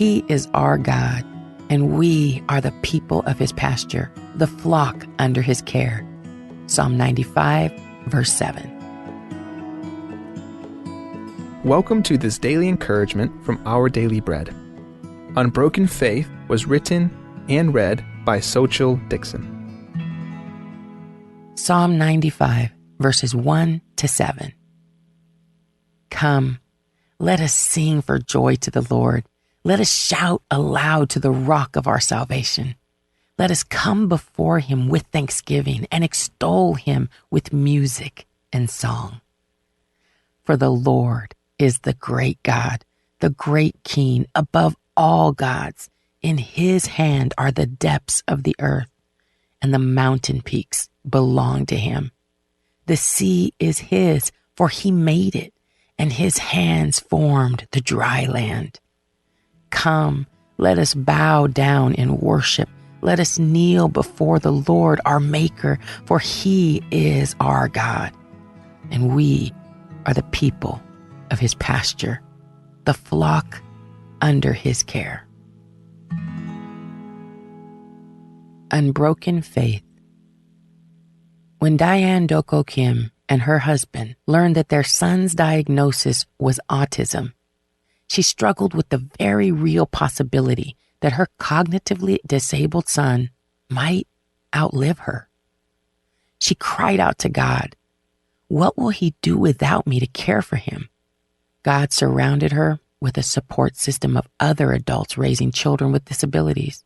he is our God, and we are the people of his pasture, the flock under his care. Psalm 95, verse 7. Welcome to this daily encouragement from Our Daily Bread. Unbroken Faith was written and read by Sochil Dixon. Psalm 95, verses 1 to 7. Come, let us sing for joy to the Lord. Let us shout aloud to the rock of our salvation. Let us come before him with thanksgiving and extol him with music and song. For the Lord is the great God, the great King above all gods. In his hand are the depths of the earth, and the mountain peaks belong to him. The sea is his, for he made it, and his hands formed the dry land. Come, let us bow down in worship. Let us kneel before the Lord our Maker, for he is our God, and we are the people of his pasture, the flock under his care. Unbroken faith. When Diane Doko Kim and her husband learned that their son's diagnosis was autism, she struggled with the very real possibility that her cognitively disabled son might outlive her. She cried out to God, "What will he do without me to care for him?" God surrounded her with a support system of other adults raising children with disabilities.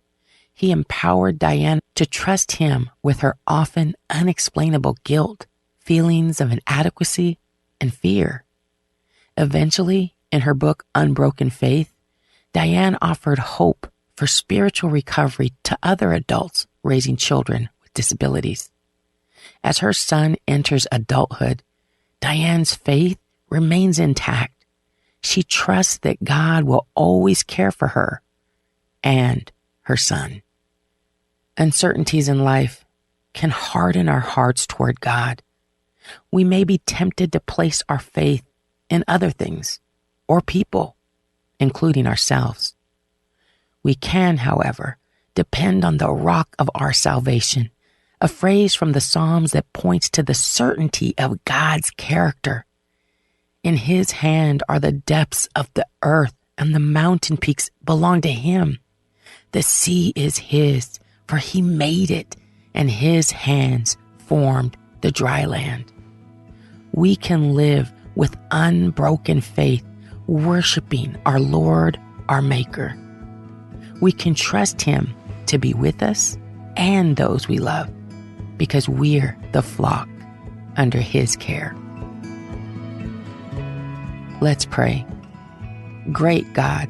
He empowered Diane to trust him with her often unexplainable guilt, feelings of inadequacy, and fear. Eventually, in her book, Unbroken Faith, Diane offered hope for spiritual recovery to other adults raising children with disabilities. As her son enters adulthood, Diane's faith remains intact. She trusts that God will always care for her and her son. Uncertainties in life can harden our hearts toward God. We may be tempted to place our faith in other things or people, including ourselves. We can, however, depend on the rock of our salvation, a phrase from the Psalms that points to the certainty of God's character. In his hand are the depths of the earth, and the mountain peaks belong to him. The sea is his, for he made it, and his hands formed the dry land. We can live with unbroken faith, worshiping our Lord, our Maker. We can trust him to be with us and those we love, because we're the flock under his care. Let's pray. Great God,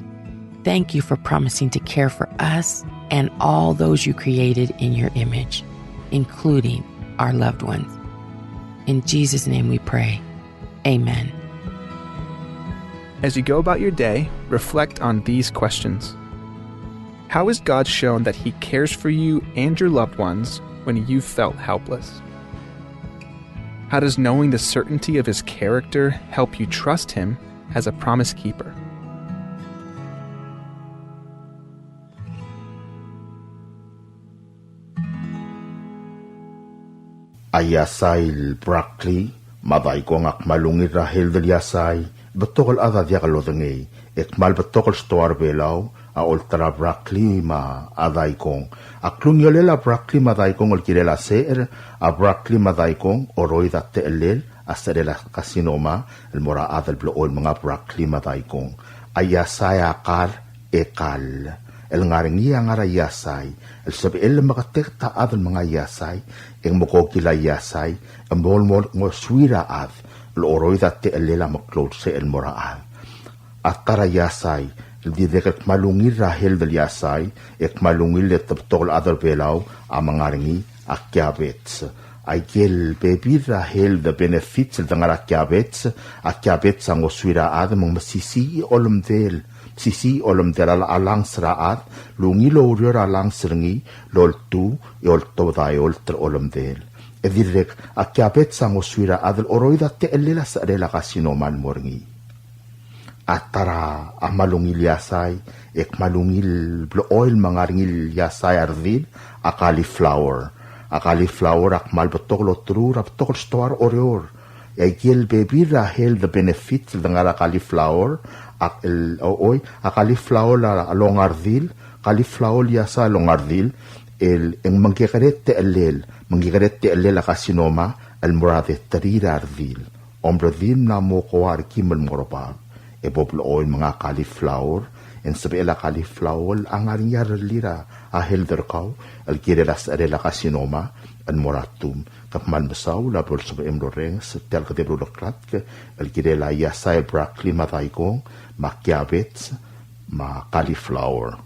thank you for promising to care for us and all those you created in your image, including our loved ones. In Jesus' name we pray. Amen. As you go about your day, reflect on these questions. How has God shown that he cares for you and your loved ones when you felt helpless? How does knowing the certainty of his character help you trust him as a promise keeper? Ayasail Brackley, maday ko ngak malungit rahil del yasay, betokol ada diakalodenge, ekmal betokol stoar belaw, a ultra Brackley ma aday kong, aklung yolela Brackley maday kong ulkilela seer, a Brackley maday kong oroy dat teelel, aserela kasinoma, el mora adal blool mga Brackley maday kong, ayasay akar ekal. El ngaring niya nga yasay, el sabi el makatekta adal mga yasay, ang mukokila yasay, ang molmol ng swira ad, el oroy dati elela maklod sa el moraad. At tara yasay, el dideket malungir rahel del yasay, ek malungil et tabtol adal belaw, ang mga ringi akyabets. Ay gel bebi rahel the benefits el dangar akyabets ang oswira ad mong masisi olumdel, sisi olom delal alang sraat lungi lo urior alang srengi loltu yolto dai olter olom del edirek akyabet sang oswira adel oroida te elila sa rela kasinoman morngi At tara malungil yasay, ek malungil oil mga ringil yasay ardil, a cauliflower. A cauliflower ak malbatoklo true raptokol stoar orior. Egil baby rahel the benefits ng ara cauliflower, ak oy, a cauliflower la along ardil, cauliflower yasa along ardil, ang mangkikaret te alel a kasinoma, al murade tarira ardil. Ombradil na mo kawar kimal morobag. Eboblo oil mga cauliflower, en sabela cauliflower ang aring lira a helder kaw, al kirelas arela kasinoma, al moratum, kapmal masaw, labol sa emloreng, sa tel kadebro lokrat, al kirela yasay broccoli mataykong, makiabets, ma cauliflower.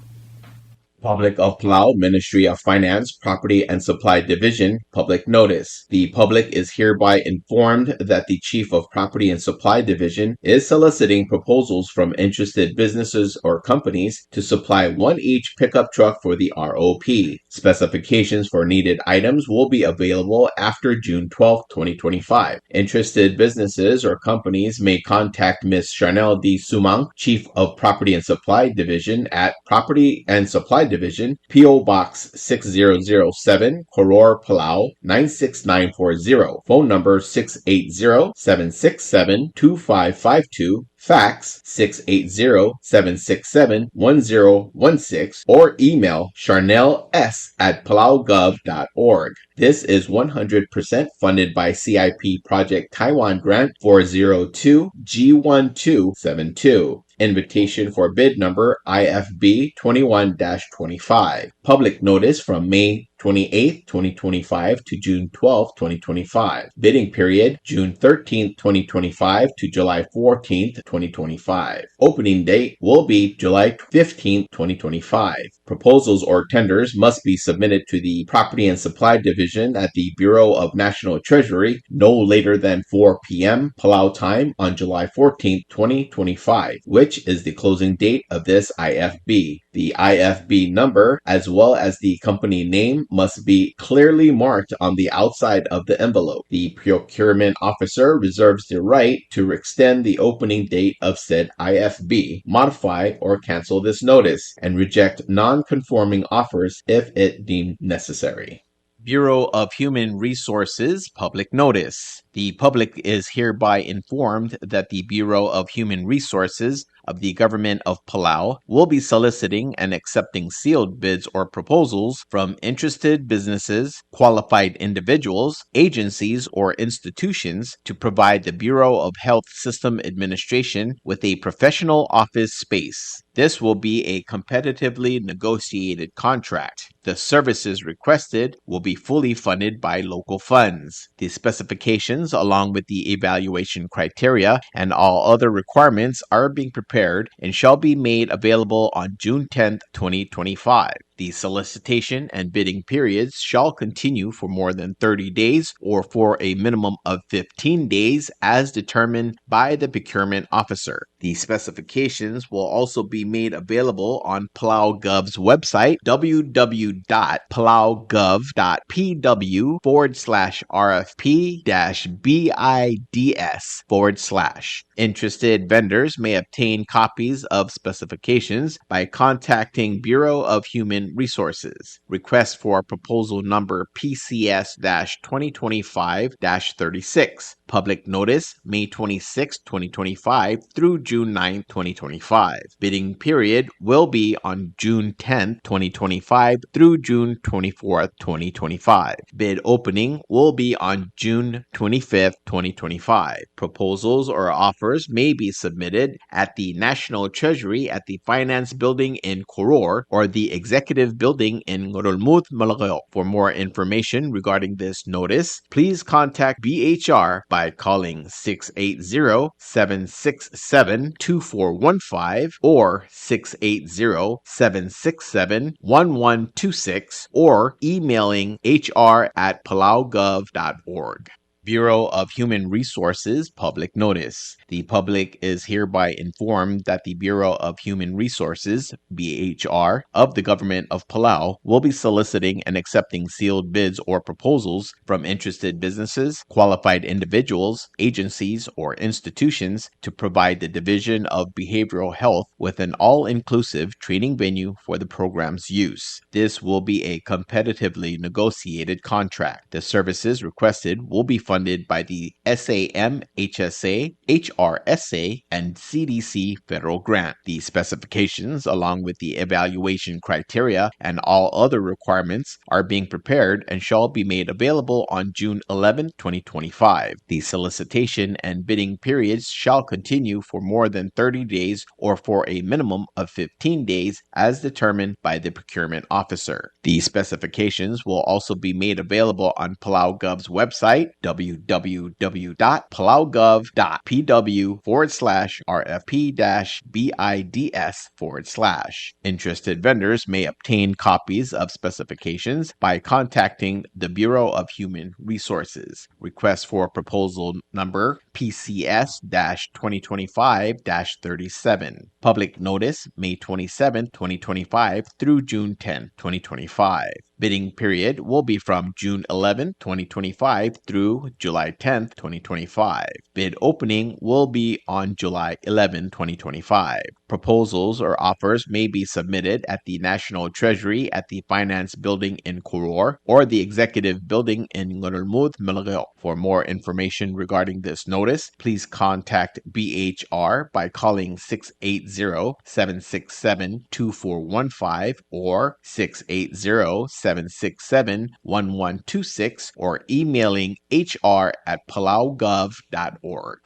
Public of Palau, Ministry of Finance, Property and Supply Division, public notice. The public is hereby informed that the Chief of Property and Supply Division is soliciting proposals from interested businesses or companies to supply one each pickup truck for the ROP. Specifications for needed items will be available after June 12, 2025. Interested businesses or companies may contact Ms. Chanel D. Sumang, Chief of Property and Supply Division at Property and Supply Division, P.O. Box 6007, Koror, Palau 96940. Phone number 680-767-2552. Fax 680-767-1016 or email charnels@palaugov.org. This is 100% funded by CIP Project Taiwan Grant 402 G1272. Invitation for bid number IFB 21-25. Public notice from May 28, 2025 to June 12, 2025. Bidding period June 13, 2025 to July 14, 2025. Opening date will be July 15, 2025. Proposals or tenders must be submitted to the Property and Supply Division at the Bureau of National Treasury no later than 4 p.m. Palau time on July 14, 2025, which is the closing date of this IFB. The IFB number, as well as the company name, must be clearly marked on the outside of the envelope. The procurement officer reserves the right to extend the opening date of said IFB, modify or cancel this notice, and reject non-conforming offers if it deemed necessary. Bureau of Human Resources Public Notice. The public is hereby informed that the Bureau of Human Resources of the Government of Palau will be soliciting and accepting sealed bids or proposals from interested businesses, qualified individuals, agencies, or institutions to provide the Bureau of Health System Administration with a professional office space. This will be a competitively negotiated contract. The services requested will be fully funded by local funds. The specifications, along with the evaluation criteria and all other requirements, are being prepared and shall be made available on June 10, 2025. The solicitation and bidding periods shall continue for more than 30 days or for a minimum of 15 days as determined by the procurement officer. The specifications will also be made available on Palau Gov's website, www.palauGov.pw/RFP-BIDS/. Interested vendors may obtain copies of specifications by contacting Bureau of Human Resources. Request for proposal number PCS-2025-36. Public notice May 26, 2025 through June 9, 2025. Bidding period will be on June 10, 2025 through June 24, 2025. Bid opening will be on June 25, 2025. Proposals or offers may be submitted at the National Treasury at the Finance Building in Koror or the Executive Building in Ngorolmut, Malagao. For more information regarding this notice, please contact BHR by calling 680-767-2415 or 680-767-1126 or emailing hr@palaugov.org. Bureau of Human Resources Public Notice. The public is hereby informed that the Bureau of Human Resources, BHR, of the Government of Palau will be soliciting and accepting sealed bids or proposals from interested businesses, qualified individuals, agencies, or institutions to provide the Division of Behavioral Health with an all-inclusive training venue for the program's use. This will be a competitively negotiated contract. The services requested will be funded by the SAM, HSA, HRSA, and CDC federal grant. The specifications, along with the evaluation criteria and all other requirements, are being prepared and shall be made available on June 11, 2025. The solicitation and bidding periods shall continue for more than 30 days or for a minimum of 15 days as determined by the procurement officer. The specifications will also be made available on Palau Gov's website, www.palaugov.pw/RFP-BIDS/. Interested vendors may obtain copies of specifications by contacting the Bureau of Human Resources. Request for proposal number PCS-2025-37. Public notice May 27, 2025 through June 10, 2025. Bidding period will be from June 11, 2025 through July 10, 2025. Bid opening will be on July 11, 2025. Proposals or offers may be submitted at the National Treasury at the Finance Building in Koror or the Executive Building in Ngurulmud, Malagao. For more information regarding this notice, please contact BHR by calling 680-767-2415 or 680-767-1126 or emailing hr@palaugov.org.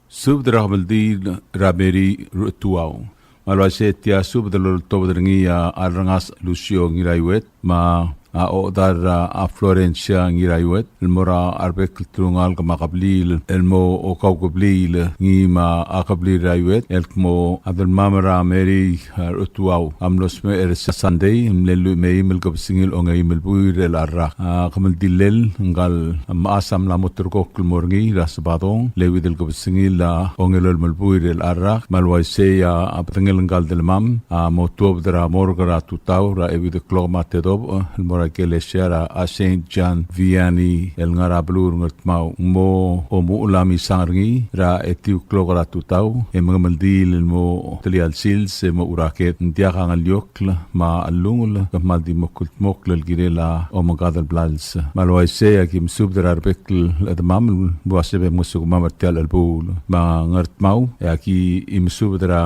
Subdra Baldi Raberi Rutuau. Malwasetia subdalul tobdringia Arangas Lucio Ngiraiwet ma o dar a Florencia ngiraiwet المرا أربك ترونغال كما قبليل المو أو قبليل نيما أقبليل رايوت الكمو هذا المامرا ميري رتواو أملوس ميرس ساندي مللو ميمل كبسينيل أو ميمل بوير الأرا كمل ديلل نقال ما أسام لا متركوك المورغي راس بادون لويد الكبسينيل لا أو ميلل ملبوير الأرا مالوايسيا أبتنجل نقال دلمام موتوب درا مورغرا توتاو را إبيد كلوما تدوب المورا كيلشيرا أسين جان فياني el ngarablu ngertmau mo omu ulami sangi ra etiu klogara tutau emangamaldil mo telial sils mo uraket ndia kangalyokla ma alungul kamaldi mokult moklel girela o magadal blals malwaise akim subdrar bekl admam buasebe musugma martial albul ma ngertmau aki imsubdra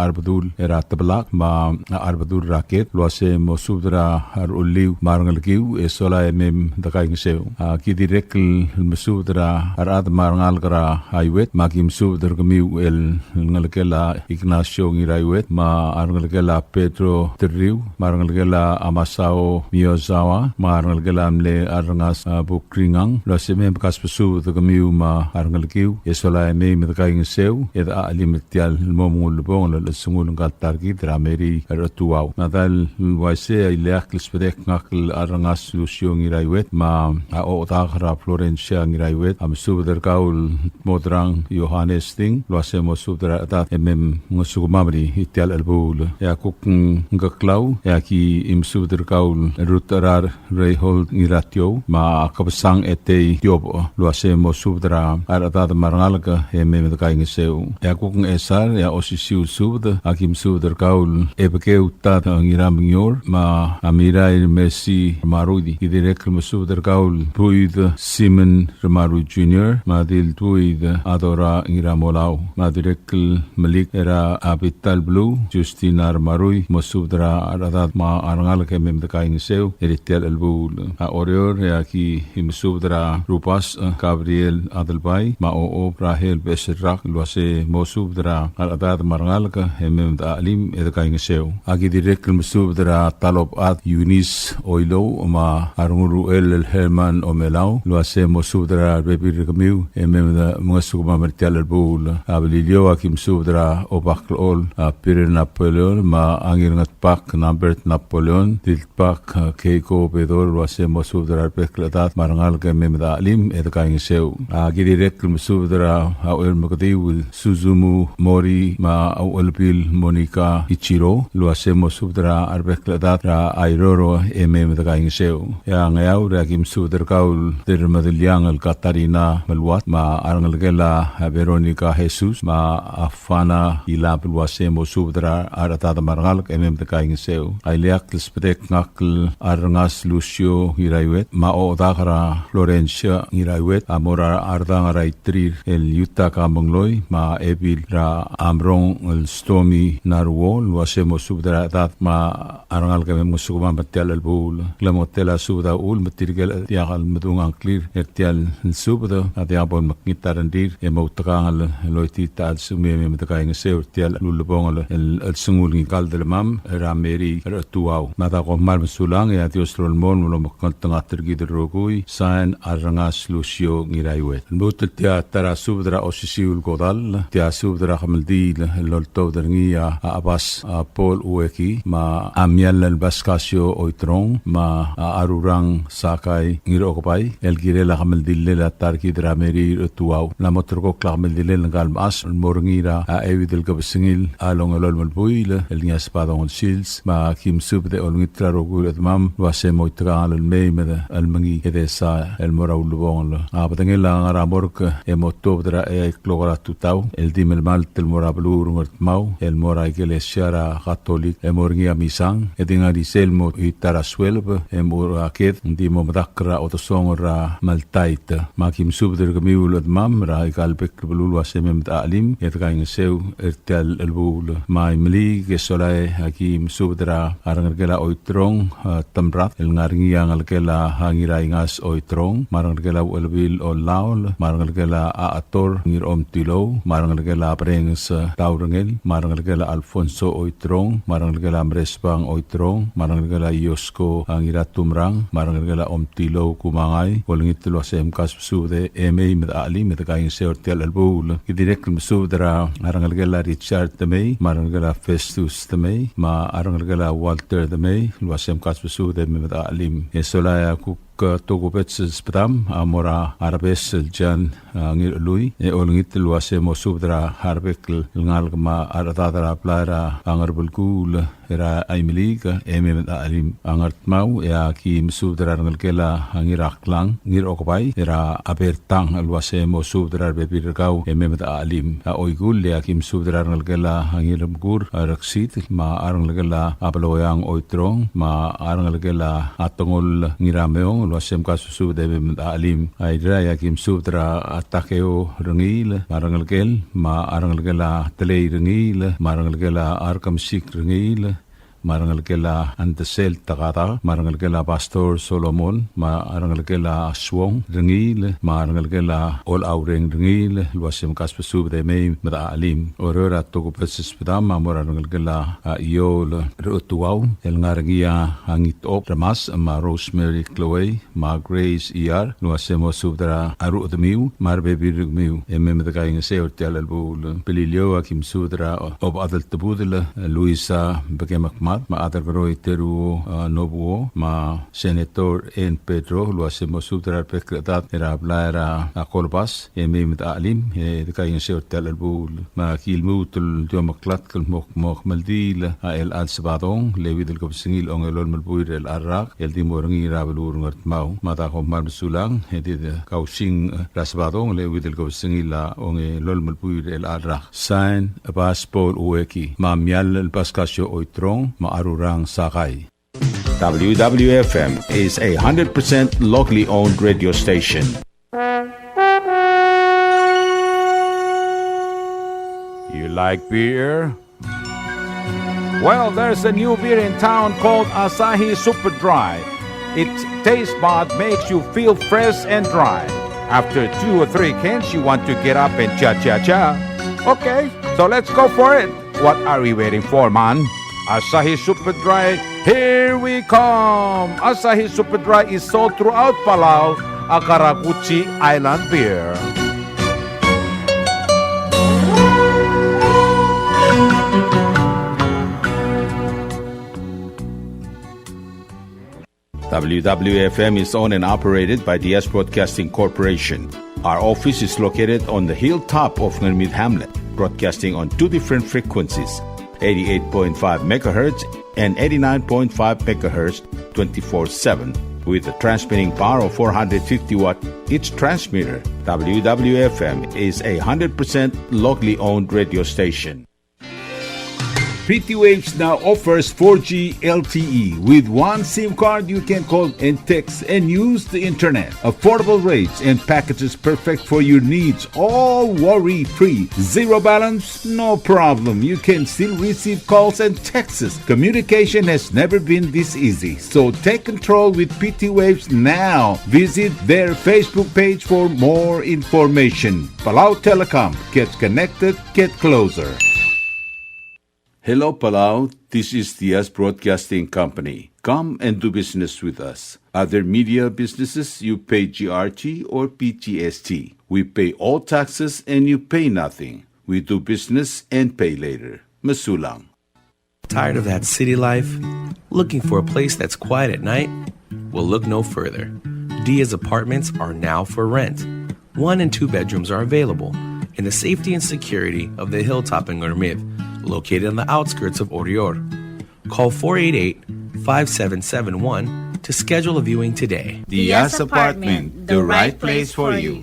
arbadul era tablak ma arbadul raket loase mo subdra ar uliu marngalkiu esola emem dakaingsew ki direct المسودرا أراد مارنالغرا هايوت ما كي مسودر كميو نغلقلا إغناسيو نيرايوت ما أرنغلقلا بيدرو تريو مارنغلقلا أماساو ميوزاوا مارنغلقلا ملي أرنغاس بوكرينغان لسيمي بكاس بسودر كميو ما أرنغلقيو يسولا مي مدقاين سيو إذا ألي متيال المومون لبون للسمول نغال تارجي دراميري رتواو نادال الوايسي إلي أخل سبديك ناكل أرنغاس لوسيو نيرايوت ما أغرا فلورنسيا ngiraiwet am subder kaul modrang Johannes Ding loase mo subder atat emem ngosugumabri itial albul ya kuk ngaklau ya ki im subder kaul rutarar rehol ngiratio ma kabsang ete yob loase mo subdra atat marangalga emem kai ngeseu ya kuk esar ya osisiu subder akim subder kaul ebekeu tat ngiram nyor ma amira Messi marudi idirek mo subder kaul puid Simon Ramaru Jr. Madil Tuid Adora Ingramolao Madirek Malik Era Abital Blue Justina Marui Mosudra Aradat Ma Arangal Kemem the Kaing Seu Eritel Elbul Orior Yaki Himsudra Rupas Gabriel Adelbai Ma O Rahel Besrak Luase Mosudra Aradat Marangalka Hemem the Alim Edakaing Seu Agi Direk Mosudra Talop At Yunis O Iloilo ma arunguru el Herman o Melau lo hacemos subdra bebi kamiu emem mga sugma martial bul abililio akim subdra o baklol pire Napoleon ma angir ngat pak nambert Napoleon til pak keiko bedor lo hacemos subdra beklatat marangal ke mem da alim edkaing seu agirek subdra au magdi wil Suzumu Mori ma au elbil Monica Ichiro lo hacemos subdra arbeklatat ra airoro emem da kaing seu ya ngayau ra kim subdra kaul der madiliang al Katarina Malwat ma arangal gela Veronica Jesus ma afana ilab lo hacemos subdra arata da marangal emem da kaing seu aileak spedek ngakl arangas Lucio Hiraiwet ma o dakara Florencia Hiraiwet amora ardang raitrir el Utah Kamongloy ma ebil ra amrong el Stormy Narwol lo hacemos subdra dat ma arangal kami musukuma matial el bul glamotela subda ul matirgel diagal madungang clear ertial subda adiabon makitarandir emotakangal loiti tal sumeme matakaing seurtial lulubong el sungul ng kaldelmam rameri ratuaw mata ko mal masulang ya Dios rolmon lo makantang atrigid rogui sign arangas Lucio ngiraiwet mutul tia tara subdra osisiul godal tia subdra khamaldil lolto derngia abas Paul Ueki ma amial el Bascasio oitrong ma arurang sakay ngirokopay el girela khamaldil la tarki drameri tuaw la motorko klamaldil ngalmas moringira evidel kabsingil along alol malbuil el nias padong sils ma kim subde olngitra rogul mam wase moitral el meimeda el mangi edesa el moraulubong abadengela ngaramork emotobdra e klogara tutaw el dimel mal tel morablur ngortmau el mora iglesia catholic emorngia misang edinga diselmo itarasuelb emora aked dimo madakra otosongora maltait makim subder gamiul mam ra ikalbek bulul wasemem alim etgaing seu ertel elbul mai mli gesolai hakim subdra arangergela oitrong tamrat el ngarngia ngalgela hangiraingas oitrong marangergela elbil o laul marangergela ator ngir omtilo marangergela prengs taurengel marangergela Alfonso oitrong marangergela mresbang oitrong marangergela Yosko angiratumrang marangergela omtilo kumangay wolngitlo sem kassude emei med ali med kaing seortel albul direct subdra arangergela Richard Demey marangergela Festus Demey ma arangergela Walter Demey wasem kassude med alim esolaya togobets spram amora arbes jan ngir lui olngit luase mosubdra harbek ngalgma aradadra plara angarbulkul era aimilig emem alim angartmau ya ki msubdra ngalkela angiraklang ngir okbai era abertang luase mosubdra bebirgau emem alim oigul ya ki msubdra ngalkela angirmgur raksit ma arngalkela abloyang oitrong ma arngalkela atongol ngirameong wasem kasusu debe alim aidra ya kim subdra atakeo rengil marangalgel ma arangalgela tele rengil marangalgela arkam sik rengil marangalgela antesel tagata marangalgela pastor Solomon marangalgela aswong rengil marangalgela ol aureng rengil wasem kaspesu de me mada alim orora togo peses pedam marangalgela iol rutuau el ngargia hangit op ramas ma Rosemary Chloe ma Grace ER wasem subdra aru demiu marbe birmiu emem de kaing seortel albul pelilio akim sudra ob adel tebudel Luisa begemak ma adargroi teru nobuo ma senator en Pedro lo hacemos subtrar pecretat era hablar a colbas emim alim de kain seortel albul ma kilmutul jomaklat kal mok maldil el alsabadong lewi del kopsingil on el malbuir el arrak el dimorngi rabulur ngartmau ma ta kom marsulang de kausing rasbadong lewi del kopsingil on el malbuir el arrak sign abas Paul Ueki ma mial el pascasio oitrong ma arurang sakay. WWFM is a 100% locally owned radio station. You like beer? Well, there's a new beer in town called Asahi Super Dry. Its taste bud makes you feel fresh and dry. After 2 or 3 cans, you want to get up and cha-cha-cha. Okay, so let's go for it. What are we waiting for, man? Asahi Super Dry Here we come! Asahi Super Dry is sold throughout Palau, a Karakuchi Island beer. WWFM is owned and operated by DS Broadcasting Corporation. Our office is located on the hilltop of Ngermith Hamlet, broadcasting on two different frequencies, 88.5 MHz and 89.5 MHz 24/7, with a transmitting power of 450 watt each transmitter. WWFM is a 100% locally owned radio station. PT Waves now offers 4G LTE. With one SIM card, you can call and text and use the internet. Affordable rates and packages perfect for your needs. All worry-free. Zero balance? No problem. You can still receive calls and texts. Communication has never been this easy. So take control with PT Waves now. Visit their Facebook page for more information. Palau Telecom. Get connected, get closer. Hello, Palau. This is DS Broadcasting Company. Come and do business with us. Other media businesses, you pay GRT or PGST. We pay all taxes and you pay nothing. We do business and pay later. Masulang. Tired of that city life? Looking for a place that's quiet at night? Well, look no further. Dia's apartments are now for rent. 1 and 2 bedrooms are available in the safety and security of the hilltop in Ngermith, located on the outskirts of Orior. Call 488-5771 to schedule a viewing today. Diaz Apartment, the right place for you.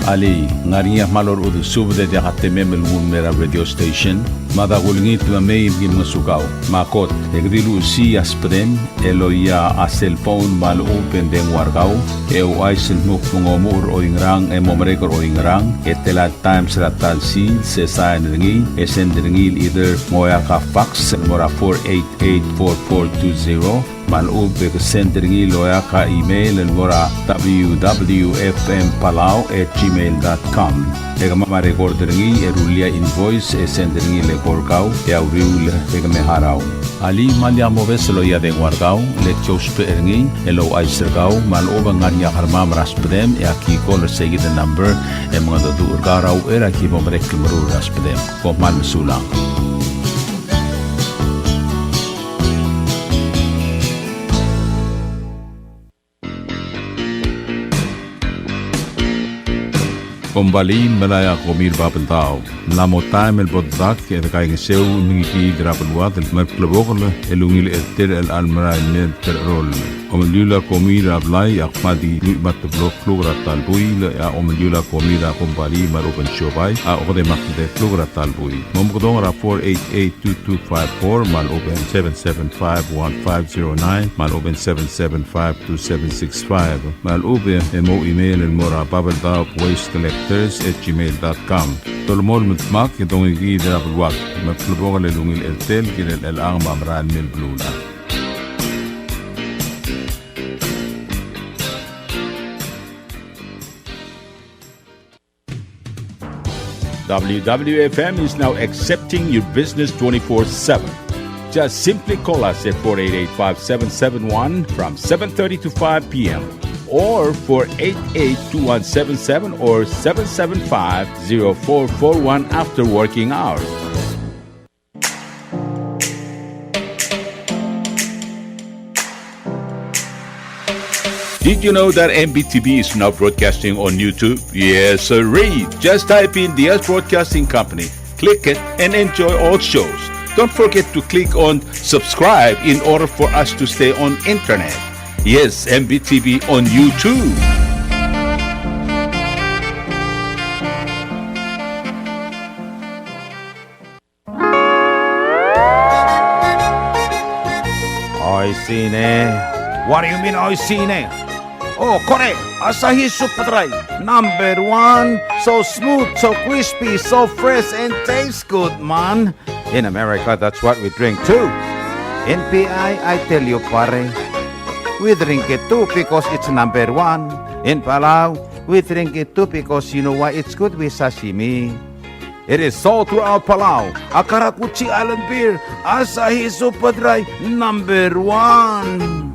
Ali, ngariya malor udu subde de hatemem el mera radio station. Madagulngit la may mga sugaw. Makot, egdilu si aspren, eloya a cellphone mal open den wargaw. Ay sinmuk mungomur o ingrang e momrekor o ingrang. Etela times ratal si se sa ringi. Esen ringil either moya ka fax mora 488-4420. Malub ke sendringi loya ka email mora www.fmpalau@gmail.com. Ega mama recorderingi erulia invoice sendringi le korkau ya uriul ega meharau. Ali malia moves loya de wargau le chospe eringi elo aisergau maloba nganya harma raspedem ya ki call segi the number e mga do urgarau era ki bomrek mru raspedem ko man sulang. Kumbali malaya komir babeltao. Namo time el bodak e kai ngeseu ngi drapelwat el merklebogel elungil eter el almara el terrol. Omlula komir ablai akmadi lumat blok flogra talbui ya omlula komir kumbali maropen shobai a ode makde flogra talbui. Momgodong ra 488-2254 mal open 775-1509 mal open 775-2765 mal open emo email el mora babeltao waste collectors@gmail.com. Tolmol mitmak itong ikidra bulwak. Magklubong alilungil eltel kinel elang mamran mil bluna. WWFM is now accepting your business 24/7. Just simply call us at 488-5771 from 7:30 to 5 p.m. or 488-2177 or 775-0441 after working hours. Did you know that MBTV is now broadcasting on YouTube? Yes, sirree. Just type in DS Broadcasting Company, click it, and enjoy all shows. Don't forget to click on subscribe in order for us to stay on internet. Yes, MBTV on YouTube. Oisine. What do you mean, oisine? Oh, correct. Asahi Super Dry. Number 1. So smooth, so crispy, so fresh, and tastes good, man. In America, that's what we drink too. In PI, I tell you, pare. We drink it too because it's number 1. In Palau, we drink it too because you know why it's good with sashimi. It is sold throughout Palau. Akarakuchi Island Beer, Asahi Super Dry, #1.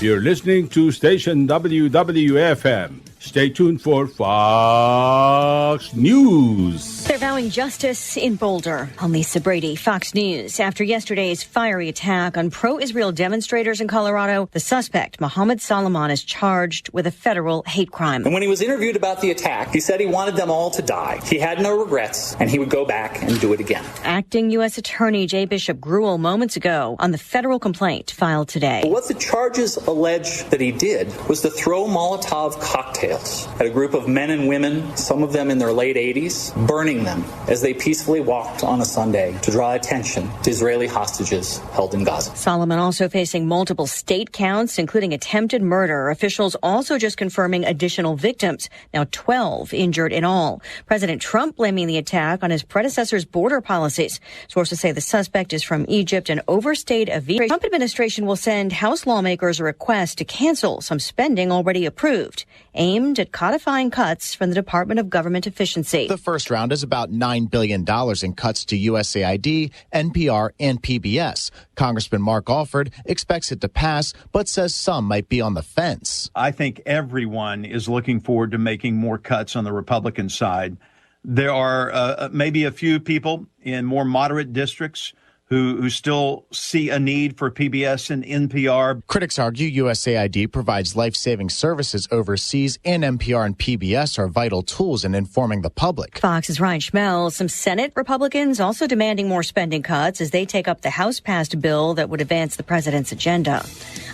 You're listening to station WWFM. Stay tuned for Fox News. They're vowing justice in Boulder. I'm Lisa Brady, Fox News. After yesterday's fiery attack on pro-Israel demonstrators in Colorado, the suspect, Mohammed Solomon, is charged with a federal hate crime. And when he was interviewed about the attack, he said he wanted them all to die. He had no regrets, and he would go back and do it again. Acting U.S. Attorney J. Bishop Gruel moments ago on the federal complaint filed today. What the charges allege that he did was to throw Molotov cocktails at a group of men and women, some of them in their late 80s, burning them as they peacefully walked on a Sunday to draw attention to Israeli hostages held in Gaza. Solomon also facing multiple state counts, including attempted murder. Officials also just confirming additional victims, now 12 injured in all. President Trump blaming the attack on his predecessor's border policies. Sources say the suspect is from Egypt and overstayed a visa. The Trump administration will send House lawmakers a request to cancel some spending already approved, aimed at codifying cuts from the Department of Government Efficiency. The first round is about $9 billion in cuts to USAID, NPR, and PBS. Congressman Mark Alford expects it to pass, but says some might be on the fence. I think everyone is looking forward to making more cuts on the Republican side. There are maybe a few people in more moderate districts who still see a need for PBS and NPR. Critics argue USAID provides life-saving services overseas, and NPR and PBS are vital tools in informing the public. Fox's Ryan Schmel. Some Senate Republicans also demanding more spending cuts as they take up the House-passed bill that would advance the president's agenda.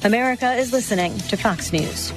America is listening to Fox News.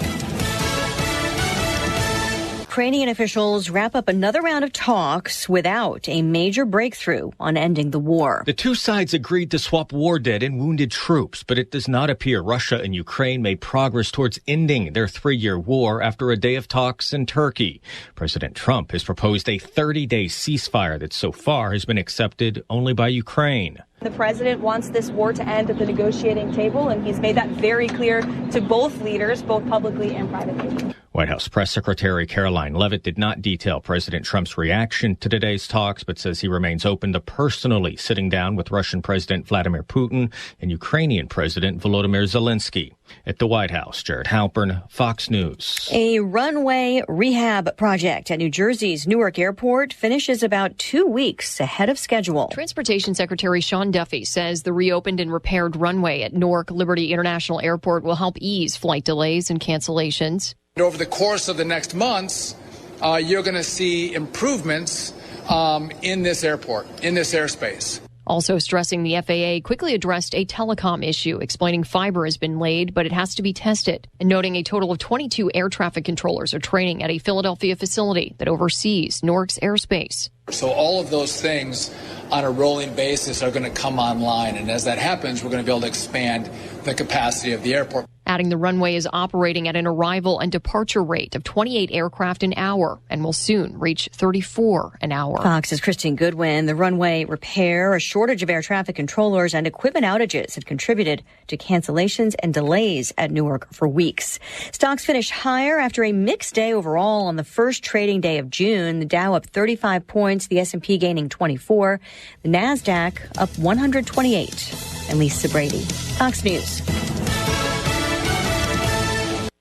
Ukrainian officials wrap up another round of talks without a major breakthrough on ending the war. The two sides agreed to swap war dead and wounded troops, but it does not appear Russia and Ukraine made progress towards ending their 3-year war after a day of talks in Turkey. President Trump has proposed a 30-day ceasefire that so far has been accepted only by Ukraine. The president wants this war to end at the negotiating table, and he's made that very clear to both leaders, both publicly and privately. White House Press Secretary Caroline Leavitt did not detail President Trump's reaction to today's talks, but says he remains open to personally sitting down with Russian President Vladimir Putin and Ukrainian President Volodymyr Zelensky. At the White House, Jared Halpern, Fox News. A runway rehab project at New Jersey's Newark Airport finishes about 2 weeks ahead of schedule. Transportation Secretary Sean Duffy says the reopened and repaired runway at Newark Liberty International Airport will help ease flight delays and cancellations. Over the course of the next months, you're going to see improvements in this airport, in this airspace. Also stressing the FAA quickly addressed a telecom issue, explaining fiber has been laid, but it has to be tested, and noting a total of 22 air traffic controllers are training at a Philadelphia facility that oversees Newark's airspace. So all of those things on a rolling basis are going to come online, and as that happens, we're going to be able to expand the capacity of the airport. Adding the runway is operating at an arrival and departure rate of 28 aircraft an hour and will soon reach 34 an hour. Fox's Christine Goodwin. The runway repair, a shortage of air traffic controllers, and equipment outages have contributed to cancellations and delays at Newark for weeks. Stocks finished higher after a mixed day overall on the first trading day of June. The Dow up 35 points, the S&P gaining 24, the NASDAQ up 128. And Lisa Brady, Fox News.